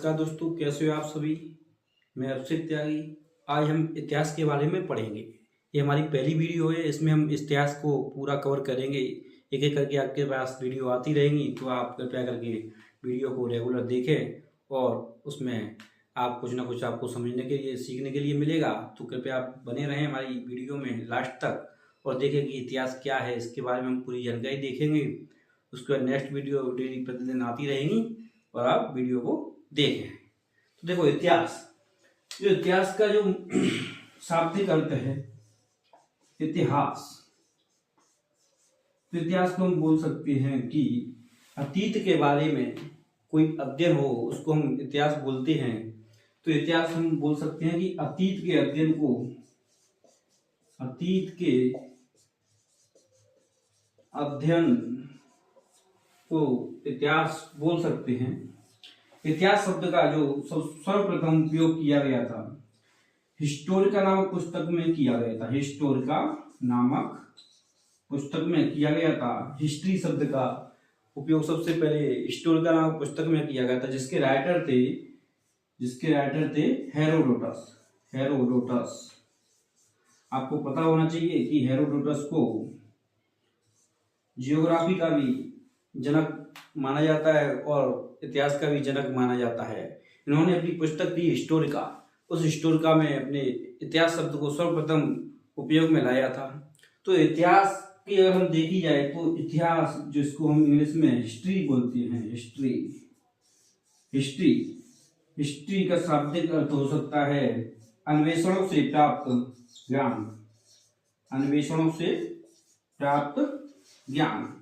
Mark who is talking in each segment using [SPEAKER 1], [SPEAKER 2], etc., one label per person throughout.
[SPEAKER 1] नमस्कार दोस्तों, कैसे हो आप सभी। मैं अक्षित त्यागी। आज हम इतिहास के बारे में पढ़ेंगे। ये हमारी पहली वीडियो है, इसमें हम इतिहास को पूरा कवर करेंगे। एक एक करके आपके पास वीडियो आती रहेंगी, तो आप कृपया करके वीडियो को रेगुलर देखें और उसमें आप कुछ ना कुछ आपको समझने के लिए, सीखने के लिए मिलेगा। तो कृपया आप बने रहें हमारी वीडियो में लास्ट तक और देखें कि इतिहास क्या है। इसके बारे में हम पूरी जानकारी देखेंगे। उसके बाद नेक्स्ट वीडियो डेली प्रतिदिन आती रहेंगी और आप वीडियो को देखें। तो देखो, इतिहास का जो शाब्दिक अर्थ है इतिहास, तो इतिहास को हम बोल सकते हैं कि अतीत के बारे में कोई अध्ययन हो, उसको हम इतिहास बोलते हैं। तो इतिहास हम बोल सकते हैं कि अतीत के अध्ययन को, अतीत के अध्ययन को इतिहास बोल सकते हैं। इतिहास शब्द का जो सर्वप्रथम उपयोग किया गया था हिस्टोरिका नामक पुस्तक में किया गया था। हिस्टोरिका नामक पुस्तक में किया गया था। हिस्ट्री शब्द का उपयोग सबसे पहले हिस्टोरिका नामक पुस्तक में किया गया था, जिसके राइटर थे हेरोडोटस। आपको पता होना चाहिए कि हेरोडोटस को जियोग्राफी का भी जनक माना जाता है और इतिहास का भी जनक माना जाता है। इन्होंने अपनी पुस्तक दी हिस्टोरिका, उस हिस्टोरिका में अपने इतिहास शब्द को सर्वप्रथम उपयोग में लाया था। तो इतिहास की अगर हम देखी जाए तो इतिहास, जिसको हम इंग्लिश में हिस्ट्री बोलते हैं, हिस्ट्री का शाब्दिक अर्थ हो सकता है अन्वेषणों से प्राप्त ज्ञान। अन्वेषणों से प्राप्त ज्ञान।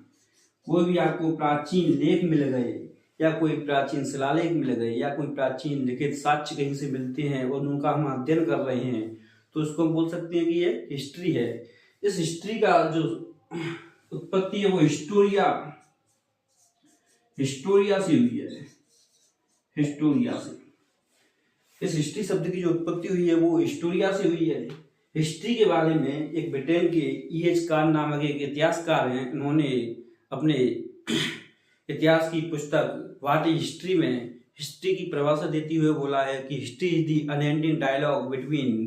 [SPEAKER 1] कोई भी आपको प्राचीन लेख मिल गए या कोई प्राचीन शिलालेख मिल गए या कोई प्राचीन लिखित साक्ष्य कहीं से मिलते हैं और उनका हम अध्ययन कर रहे हैं, तो उसको हम बोल सकते हैं कि ये हिस्ट्री है। इस हिस्ट्री का जो उत्पत्ति है वो हिस्टोरिया से हुई है। हिस्टोरिया से, इस हिस्ट्री शब्द की जो उत्पत्ति हुई है वो हिस्टोरिया से हुई है। हिस्ट्री के बारे में एक ब्रिटेन के E.H. कार्ल नामक एक इतिहासकार हैं, उन्होंने अपने इतिहास की पुस्तक व्हाट इज हिस्ट्री में हिस्ट्री की परिभाषा देते हुए बोला है कि history is the unending dialogue between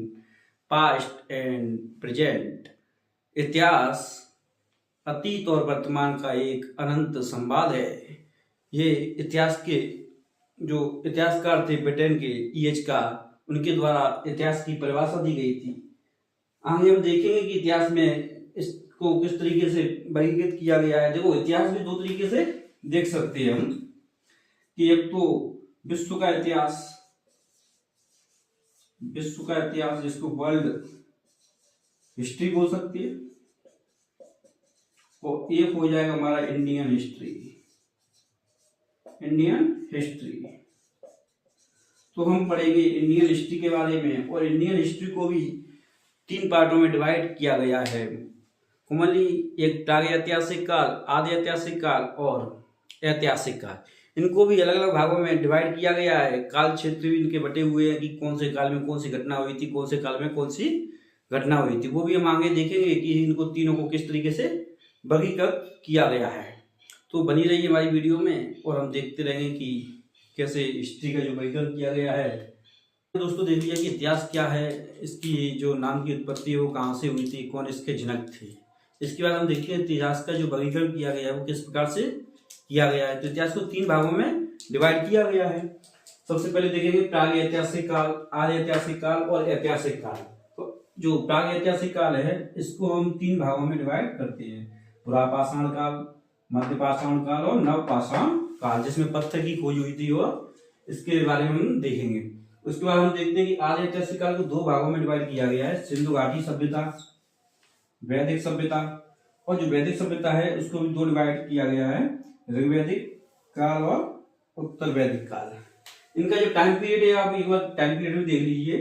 [SPEAKER 1] past and present. इतिहास अतीत और वर्तमान का एक अनंत संवाद है। ये इतिहास के जो इतिहासकार थे ब्रिटेन के E.H. कार्ल, उनके द्वारा इतिहास की परिभाषा दी गई थी। आगे हम देखेंगे कि इतिहास में इसको किस तरीके से वर्गीकृत किया गया है। देखो, इतिहास में दो तरीके से देख सकते हैं हम कि एक तो विश्व का इतिहास जिसको वर्ल्ड हिस्ट्री बोल सकते हैं, और एक हो जाएगा हमारा इंडियन हिस्ट्री। तो हम पढ़ेंगे इंडियन हिस्ट्री के बारे में, और इंडियन हिस्ट्री को भी 3 पार्टों में डिवाइड किया गया है। कॉमनली एक प्रागैतिहासिक काल, आदि ऐतिहासिक काल और ऐतिहासिक काल। इनको भी अलग अलग भागों में डिवाइड किया गया है। काल क्षेत्र भी इनके बटे हुए हैं कि कौन से काल में कौन सी घटना हुई थी, कौन से काल में कौन सी घटना हुई थी। वो भी हम आगे देखेंगे कि इनको तीनों को किस तरीके से वर्गीकृत किया गया है। तो बनी रही हमारी वीडियो में और हम देखते रहेंगे कि कैसे हिस्ट्री का जो वर्गीकरण किया गया है। दोस्तों, देख लीजिए कि इतिहास क्या है, इसकी जो नाम की उत्पत्ति है वो कहाँ से हुई थी, कौन इसके जनक थे। इसके बाद हम देखते हैं इतिहास का जो वर्गीकरण किया गया है वो किस प्रकार से किया गया है। तो इतिहास को 3 भागों में डिवाइड किया गया है। सबसे पहले देखेंगे प्राग ऐतिहासिक काल, आदि ऐतिहासिक काल और ऐतिहासिक काल। तो जो प्राग ऐतिहासिक काल है इसको हम 3 भागों में डिवाइड करते हैं, पुरापाषाण काल, मध्यपाषाण काल और नवपाषाण काल, जिसमें पत्थर की खोज हुई थी और इसके बारे में हम देखेंगे। उसके बाद हम देखते हैं कि आदि ऐतिहासिक काल को 2 भागों में डिवाइड किया गया है, सिंधु घाटी सभ्यता, वैदिक सभ्यता। और जो वैदिक सभ्यता है उसको भी 2 डिवाइड किया गया है, ऋग्वैदिक काल और उत्तर वैदिक काल। इनका जो टाइम पीरियड है, आप एक बार टाइम पीरियड में देख लीजिए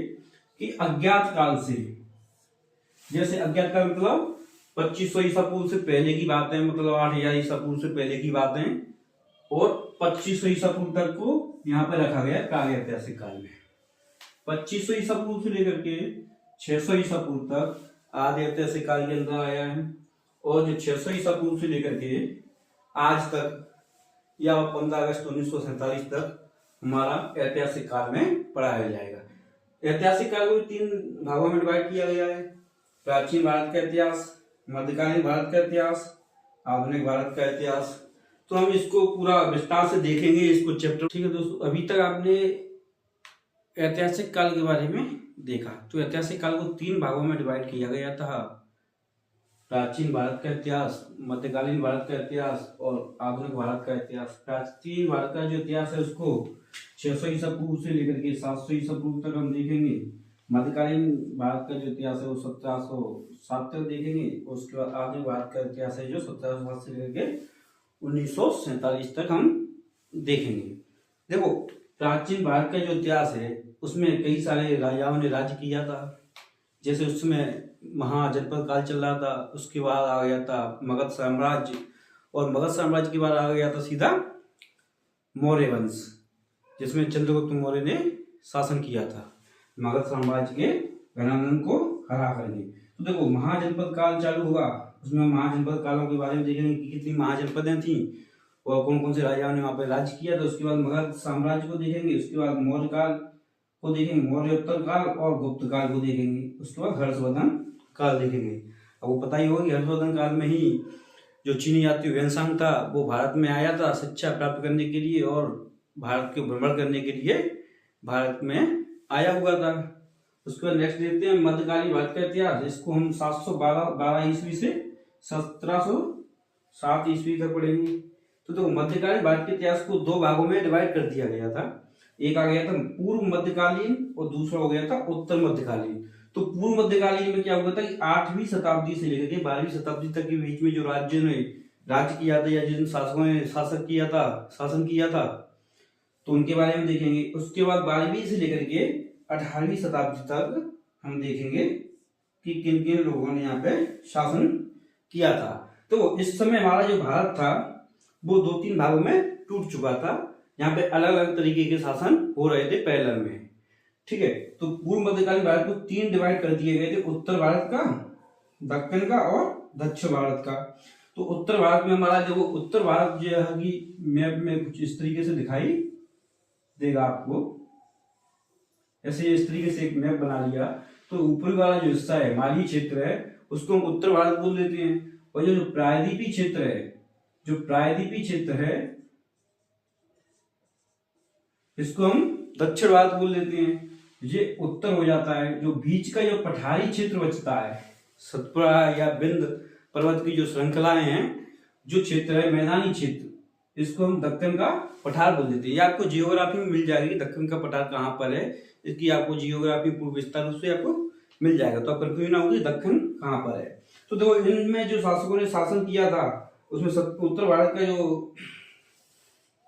[SPEAKER 1] कि अज्ञात काल से, जैसे अज्ञात काल मतलब 2500 ईसा पूर्व से पहले की बात है, मतलब 8000 ईसा पूर्व से पहले की बात है, और 2500 ईसा पूर्व तक को यहाँ पे रखा गया है प्राग ऐतिहासिक काल में। 2500 ईसा पूर्व से लेकर के 600 ईसा पूर्व तक आदि ऐतिहासिक काल के अंदर आया है, और जो 600 ईसा पूर्व से लेकर के आज तक या 15 अगस्त 1947 तक हमारा ऐतिहासिक काल में पढ़ाया जाएगा। ऐतिहासिक काल को 3 भागों में डिवाइड किया गया है। प्राचीन भारत का इतिहास, मध्यकालीन भारत का इतिहास, आधुनिक भारत का इतिहास। तो हम इसको पूरा विस्तार से देखेंगे इसको चैप्टर। ठीक है दोस्तों, अभी तक आपने ऐतिहासिक काल के बारे में देखा। तो ऐतिहासिक काल को 3 भागों में डिवाइड किया गया था। प्राचीन भारत का इतिहास, मध्यकालीन भारत का इतिहास और आधुनिक भारत का इतिहास। प्राचीन भारत का जो इतिहास है उसको 600 ईसा पूर्व से लेकर के 700 ईसा पूर्व तक हम देखेंगे। मध्यकालीन भारत का जो इतिहास है वो 1707 तक देखेंगे। उसके बाद आधुनिक भारत का इतिहास है जो 1707 से लेकर के 1947 तक हम देखेंगे। देखो, प्राचीन भारत का जो इतिहास है उसमें कई सारे राजाओं ने राज्य किया था। जैसे उस समय महाजनपद काल चल रहा था, उसके बाद आ गया था मगध साम्राज्य, और मगध साम्राज्य के बाद आ गया था सीधा मौर्य वंश, जिसमें चंद्रगुप्त मौर्य ने शासन किया था मगध साम्राज्य के घनानंद को हरा करके। तो देखो, महाजनपद काल चालू हुआ, उसमें महाजनपद कालों के बारे में देखेंगे कि कितनी महाजनपदें थी और कौन कौन से राजाओं ने वहां पर राज्य किया था। उसके बाद मगध साम्राज्य को देखेंगे, उसके बाद मौर्य काल को देखेंगे, मौर्योत्तर काल और गुप्त काल को देखेंगे, उसके बाद हर्षवर्धन काल देखेंगे। अब वो पता ही होगा कि हर्षवर्धन काल में ही जो चीनी यात्री वेनसांग था वो भारत में आया था शिक्षा प्राप्त करने के लिए और भारत के भ्रमण करने के लिए भारत में आया हुआ था। उसके बाद नेक्स्ट देखते हैं मध्यकालीन भारत का इतिहास। इसको हम 712 ईस्वी से 1707 ईस्वी तक पढ़ेंगे। तो देखो, मध्यकालीन भारत के इतिहास को 2 भागों में डिवाइड कर दिया गया था। एक आ गया था पूर्व मध्यकालीन और दूसरा हो गया था उत्तर मध्यकालीन। तो पूर्व मध्यकालीन में क्या हुआ था कि 8वीं शताब्दी से लेकर के 12वीं शताब्दी तक के बीच में जो राज्यों ने राज्य किया था या जिन शासकों ने शासन किया था तो उनके बारे में देखेंगे। उसके बाद 12वीं से लेकर के 18वीं शताब्दी तक हम देखेंगे कि किन किन लोगों ने यहाँ पे शासन किया था। तो इस समय हमारा जो भारत था वो 2-3 भागों में टूट चुका था। यहाँ पे अलग अलग तरीके के शासन हो रहे थे पहले में। ठीक है, तो पूर्व मध्यकालीन भारत को 3 डिवाइड कर दिए गए थे, उत्तर भारत का, दक्षिण का और दक्षिण भारत का। तो उत्तर भारत में हमारा देखो, उत्तर भारत जो है कि मैप में कुछ इस तरीके से दिखाई देगा आपको। ऐसे इस तरीके से एक मैप बना लिया। तो ऊपरी वाला जो हिस्सा है हिमालयी क्षेत्र है उसको हम उत्तर भारत बोल देते हैं, और जो प्रायद्वीपीय क्षेत्र है इसको हम दक्षिण भारत बोल देते हैं। ये उत्तर हो जाता है। जो बीच का जो पठारी क्षेत्र बचता है, सतपुड़ा या विंध्य पर्वत की जो श्रृंखलाएं हैं, जो क्षेत्र है मैदानी क्षेत्र, इसको हम दक्षिण का पठार बोल देते हैं। ये आपको जियोग्राफी में मिल जाएगी दक्षिण का पठार कहाँ पर है, इसकी आपको जियोग्राफी पूर्व विस्तार रूप से आपको मिल जाएगा। तो आप कंफ्यूज ना होगी दक्षिण कहाँ पर है। तो देखो, इनमें जो शासकों ने शासन किया था उसमें उत्तर भारत का जो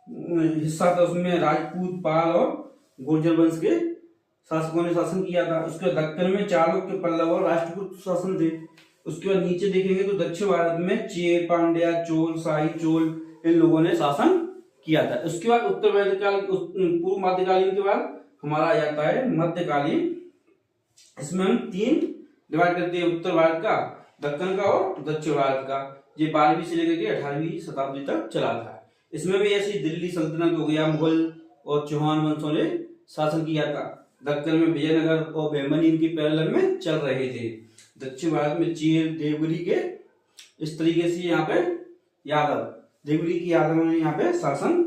[SPEAKER 1] हिस्सा था उसमें राजपूत, पाल और गुर्जर वंश के शासकों ने शासन किया था। उसके दक्षिण में चालुक्य, पल्लव और राष्ट्रकूट शासन थे। उसके बाद नीचे देखेंगे तो दक्षिण भारत में चेर, पांड्या, चोल, शाही चोल, इन लोगों ने शासन किया था। उसके बाद उत्तर मध्यकाल, पूर्व मध्यकालीन के बाद हमारा आ जाता है मध्यकालीन। इसमें हम 3 डिवाइड करते हैं, उत्तर भारत का, दक्षिण का और दक्षिण भारत का। ये 12वीं से लेकर के 18वीं शताब्दी तक चला था। इसमें भी ऐसी दिल्ली सल्तनत हो गया, मुगल और चौहान वंशों ने शासन किया था। दक्षिण में विजयनगर और बहमनी इनकी पैरेलल में चल रहे थे। दक्षिण भारत में चीर, देवगिरी के इस तरीके से यहाँ पे देवगिरी की यादवों ने यहाँ पे शासन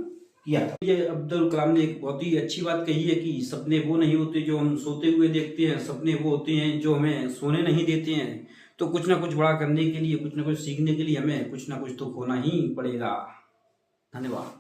[SPEAKER 1] किया था। ये अब्दुल कलाम ने एक बहुत ही अच्छी बात कही है कि सपने वो नहीं होते जो हम सोते हुए देखते हैं, सपने वो होते हैं जो हमें सोने नहीं देते हैं। तो कुछ ना कुछ बड़ा करने के लिए, कुछ ना कुछ सीखने के लिए हमें कुछ ना कुछ तो खोना ही पड़ेगा। धन्यवाद।